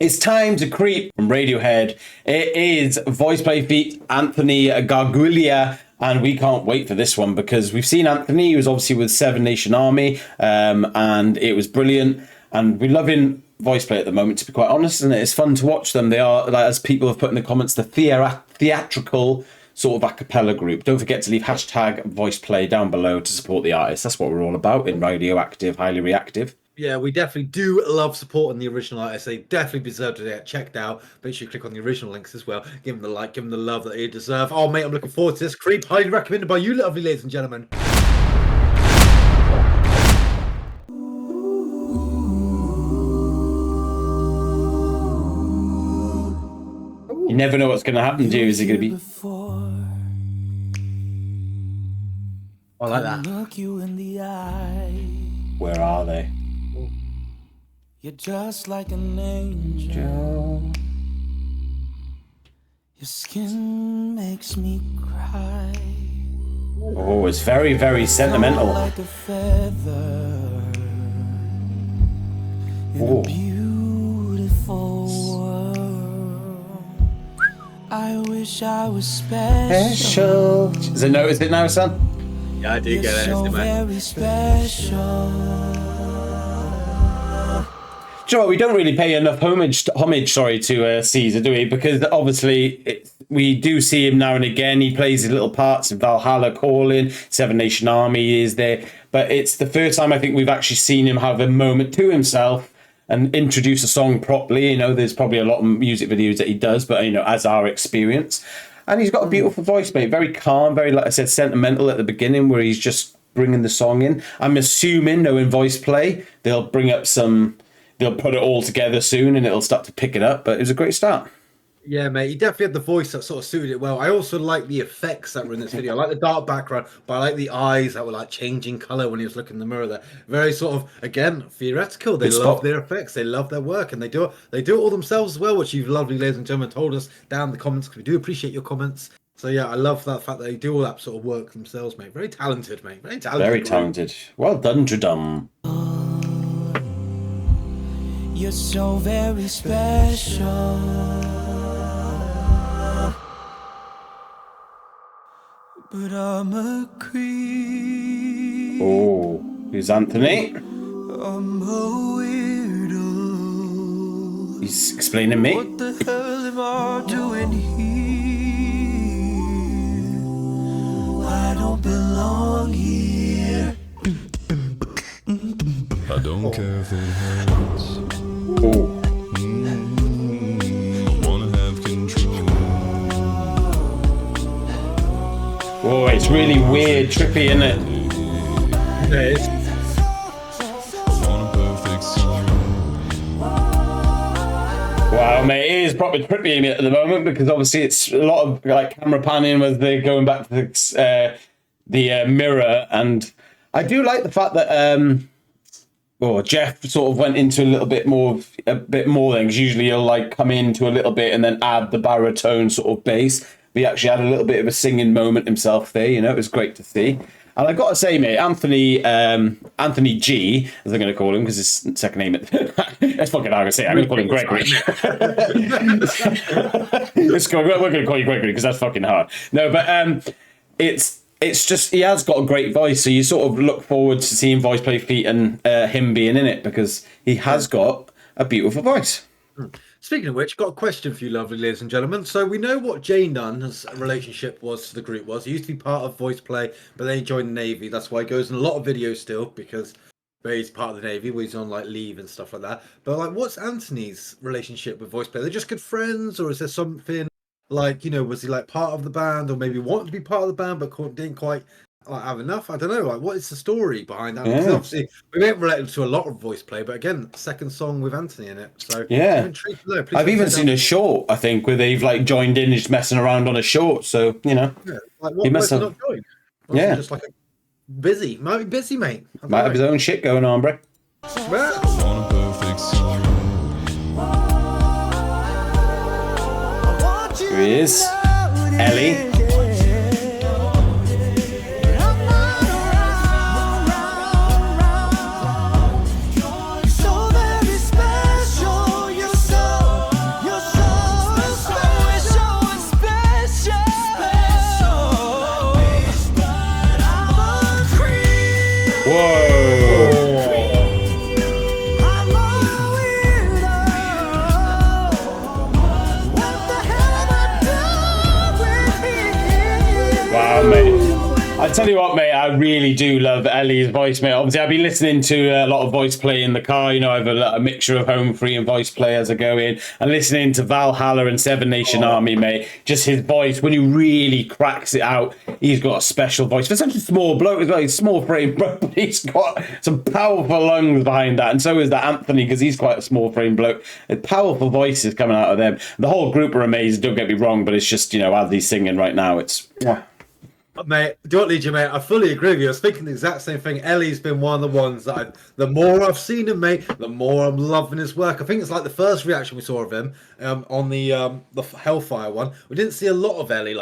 It's time to creep from Radiohead. It is Voiceplay feat Anthony Garguglia, and we can't wait for this one because we've seen Anthony. He was obviously with Seven Nation Army, and it was brilliant. And we're loving Voiceplay at the moment, to be quite honest, and it's fun to watch them. They are, like, as people have put in the comments, the theatrical sort of a cappella group. Don't forget to leave hashtag Voiceplay down below to support the artist. That's what we're all about in Radioactive, highly reactive. Yeah, we definitely do love supporting the original artists. They definitely deserve to get checked out. Make sure you click on the original links as well. Give them the like, give them the love that they deserve. Oh, mate, I'm looking forward to this. Creep, highly recommended by you, lovely ladies and gentlemen. You never know what's going to happen to you. Is it going to be... I like that. Look you in the eye. Where are they? You're just like an angel. Your skin makes me cry. Oh, it's very, very sentimental. Like a feather in a beautiful world. I wish I was special. Is it notice it now, son? Yeah, I do get it. So very special. Do you know what? We don't really pay enough homage to Caesar, do we? Because obviously we do see him now and again. He plays his little parts in Valhalla Calling, Seven Nation Army is there. But it's the first time I think we've actually seen him have a moment to himself and introduce a song properly. You know, there's probably a lot of music videos that he does, but, you know, as our experience. And he's got a beautiful voice, mate. Very calm, very, like I said, sentimental at the beginning where he's just bringing the song in. I'm assuming, knowing Voiceplay, they'll bring up some... They'll put it all together soon and it'll start to pick it up. But it was a great start. Yeah, mate. He definitely had the voice that sort of suited it well. I also like the effects that were in this video. I like the dark background, but I like the eyes that were like changing color when he was looking in the mirror there. Very sort of, again, theoretical. They love their effects. They love their work and they do it all themselves as well, which you lovely ladies and gentlemen told us down in the comments. We do appreciate your comments. So yeah, I love that fact that they do all that sort of work themselves, mate. Very talented, mate. Very talented. Very talented. Well done, Jadum. You're so very special. But I'm a creep. Oh, here's Anthony. I'm a weirdo. He's explaining me. What the hell am I doing here? I don't belong here. I don't care if it hurts. Oh. I wanna have control. Oh, it's really weird, trippy, isn't it? Yeah, it is. Want a perfect song. Wow, mate, it is proper trippy at the moment because obviously it's a lot of like camera panning as they're going back to the mirror, and I do like the fact that Jeff sort of went into a bit more things. Usually he'll like come into a little bit and then add the baritone sort of bass. But he actually had a little bit of a singing moment himself there, you know, it was great to see. And I got to say, mate, Anthony G, as I'm going to call him, because his second name, that's fucking hard to say. I'm going to call him Gregory. We're going to call you Gregory because that's fucking hard. No, but it's just, he has got a great voice, so you sort of look forward to seeing Voiceplay feat and him being in it because he has got a beautiful voice. Speaking of which, got a question for you, lovely ladies and gentlemen. So we know what Jane Dunn's relationship was to the group was. He used to be part of Voiceplay, but then he joined the Navy. That's why he goes in a lot of videos still, because he's part of the Navy, where he's on like leave and stuff like that. But like, what's Anthony's relationship with Voiceplay? They're just good friends, or is there something like, you know, was he like part of the band, or maybe wanted to be part of the band but didn't quite like have enough? I don't know. Like, what is the story behind that? Yeah. Because obviously we ain't related to a lot of Voiceplay, but again, second song with Anthony in it. So yeah, I'm intrigued to know. Please I've even seen a short, I think, where they've like joined in just messing around on a short. So you know, yeah. Like, what must have not joined? Yeah, just like busy, might be busy, mate. Might have his own shit going on, bro. Well, Want a perfect song. Here he is, Ellie. I tell you what, mate, I really do love Ellie's voice, mate. Obviously, I've been listening to a lot of voice play in the car. You know, I have a mixture of home free and voice play as I go in. And listening to Valhalla and Seven Nation Army, mate, just his voice, when he really cracks it out, he's got a special voice. For such a small bloke as well, he's small frame, but he's got some powerful lungs behind that. And so is that Anthony, because he's quite a small frame bloke. Powerful voices coming out of them. The whole group are amazing, don't get me wrong, but it's just, you know, as he's singing right now, it's... Mate, do not lead you, mate. I fully agree with you. I was thinking the exact same thing. Ellie's been one of the ones that the more I've seen him, mate, the more I'm loving his work. I think it's like the first reaction we saw of him on the Hellfire one. We didn't see a lot of Ellie,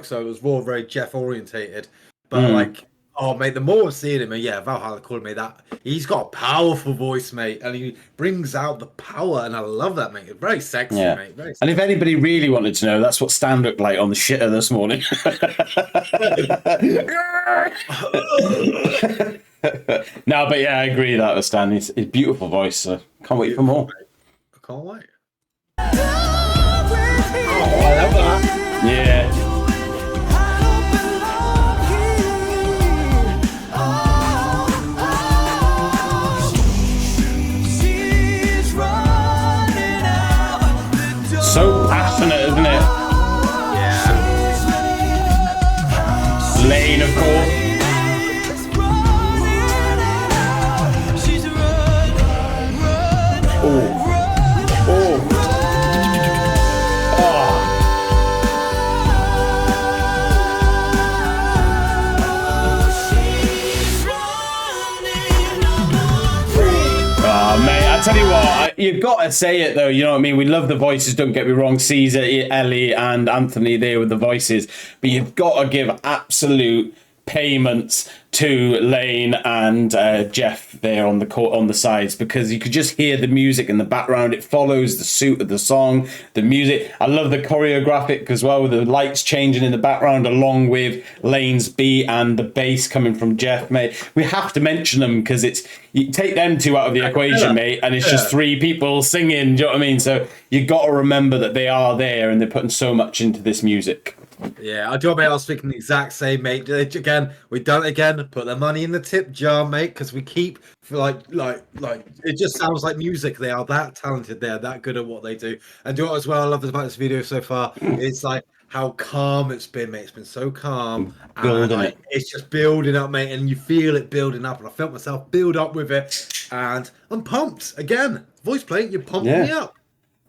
so it was more very Jeff orientated. But oh, mate, the more I'm seeing him, and yeah, Valhalla called me that. He's got a powerful voice, mate, and he brings out the power, and I love that, mate. It's very sexy, mate. Very sexy. And if anybody really wanted to know, that's what Stan looked like on the shitter this morning. No, but yeah, I agree that with Stan. His beautiful voice. So can't wait for more. I can't wait. Oh, I love that. Yeah. So passionate, isn't it? Yeah. Lane, of course. I tell you what, you've got to say it though, you know what I mean? We love the voices, don't get me wrong. Caesar, Ellie and Anthony there with the voices, but you've got to give absolute payments to Lane and Jeff there on the sides, because you could just hear the music in the background. It follows the suit of the song, the music. I love the choreographic as well, with the lights changing in the background along with Lane's beat and the bass coming from Jeff, mate. We have to mention them because you take them two out of the equation, mate, and it's just three people singing, do you know what I mean? So you got to remember that they are there and they're putting so much into this music. Yeah, I do, mate. I was thinking the exact same, mate. Again, we done it again. Put the money in the tip jar, mate, because we keep like it just sounds like music. They are that talented. They're that good at what they do. And do you know what as well I love about this video so far? It's like how calm it's been, mate. It's been so calm. Building it. It's just building up, mate, and you feel it building up. And I felt myself build up with it, and I'm pumped again. Voice play, you're pumping me up.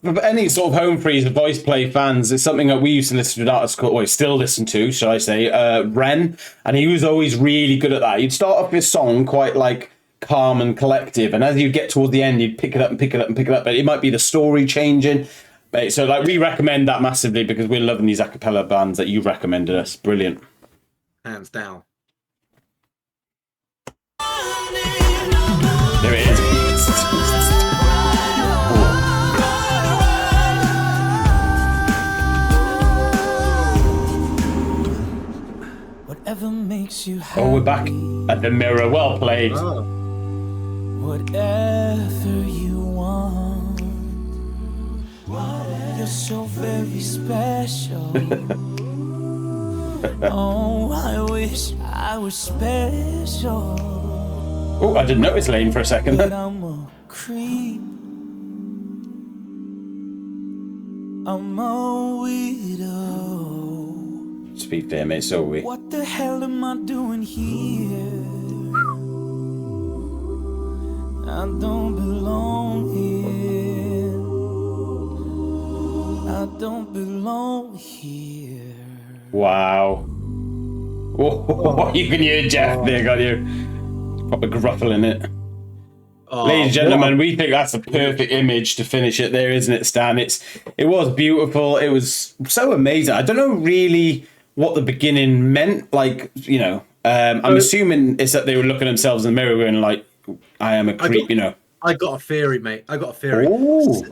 But any sort of home freeze of voice play fans is something that we used to listen to an artist called, or still listen to, shall I say, Ren, and he was always really good at that. He'd start off his song quite like calm and collective, and as you get towards the end, you'd pick it up and pick it up and pick it up, but it might be the story changing. So like we recommend that massively because we're loving these acapella bands that you recommended us. Brilliant. Hands down. There it is. Whatever makes you happy. Oh, we're back at the mirror. Well played. Oh. Whatever you want. You're so very special. Oh, I wish I was special. Oh, I didn't notice Lane for a second. But I'm a creep. I'm a widow. Speak there, mate. So are we. What the hell am I doing here? I don't belong here. I don't belong here. Wow. Oh, you can hear Jeff there, got you. Proper gruffle in it. Oh, Ladies and gentlemen, we think that's a perfect image to finish it there, isn't it, Stan? It was beautiful. It was so amazing. I don't know really what the beginning meant. Like, you know, I'm assuming it's that they were looking at themselves in the mirror going like, I am a creep, you know. I got a theory, mate. I got a theory. Ooh.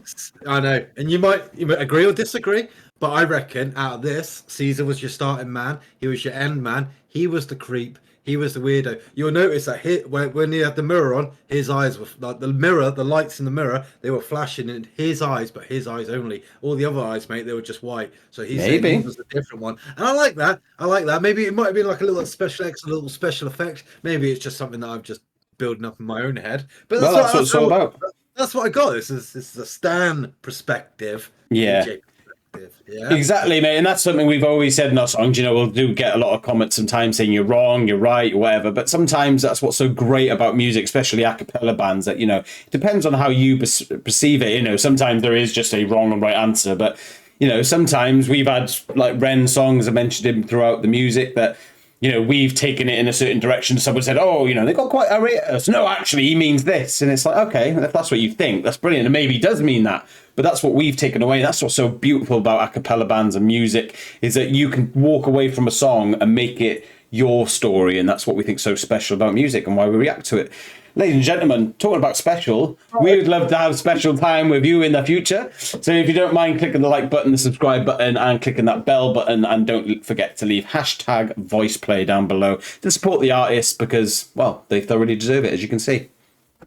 I know. And you might agree or disagree, but I reckon out of this, Caesar was your starting man. He was your end man. He was the creep. he was the weirdo. You'll notice that when he had the mirror on, his eyes were like the mirror, the lights in the mirror, they were flashing in his eyes, but his eyes only. All the other eyes, mate, they were just white. So he said he was a different one, and I like that. I like that. Maybe it might have been like a little special a little special effect. Maybe it's just something that I'm just building up in my own head. But Well, that's what it's all about. That's what I got. This is a Stan perspective. Yeah. DJ perspective. Yeah. Exactly, mate. And that's something we've always said in our songs. You know, we'll do get a lot of comments sometimes saying you're wrong, you're right, whatever. But sometimes that's what's so great about music, especially a cappella bands, that, you know, it depends on how you perceive it. You know, sometimes there is just a wrong and right answer. But, you know, sometimes we've had like Ren songs, I mentioned him throughout the music, that, you know, we've taken it in a certain direction. Someone said, oh, you know, they got quite outrageous. No, actually, he means this. And it's like, okay, if that's what you think, that's brilliant. And maybe he does mean that. But that's what we've taken away. That's what's so beautiful about a cappella bands and music, is that you can walk away from a song and make it your story. And that's what we think is so special about music and why we react to it. Ladies and gentlemen, talking about special, we would love to have special time with you in the future. So if you don't mind clicking the like button, the subscribe button, and clicking that bell button, and don't forget to leave hashtag Voiceplay down below to support the artists, because, well, they thoroughly deserve it, as you can see.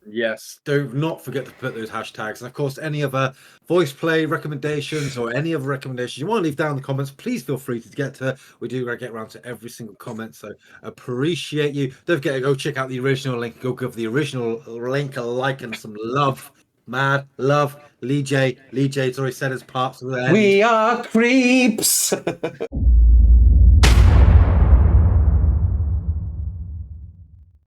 Yes, do not forget to put those hashtags. And of course, any other voice play recommendations or any other recommendations you want to leave down in the comments, please feel free to get to. We do get around to every single comment, so appreciate you. Don't forget to go check out the original link. Go give the original link a like and some love. Mad love. Lee Jaay's already said his parts of the end. We are creeps.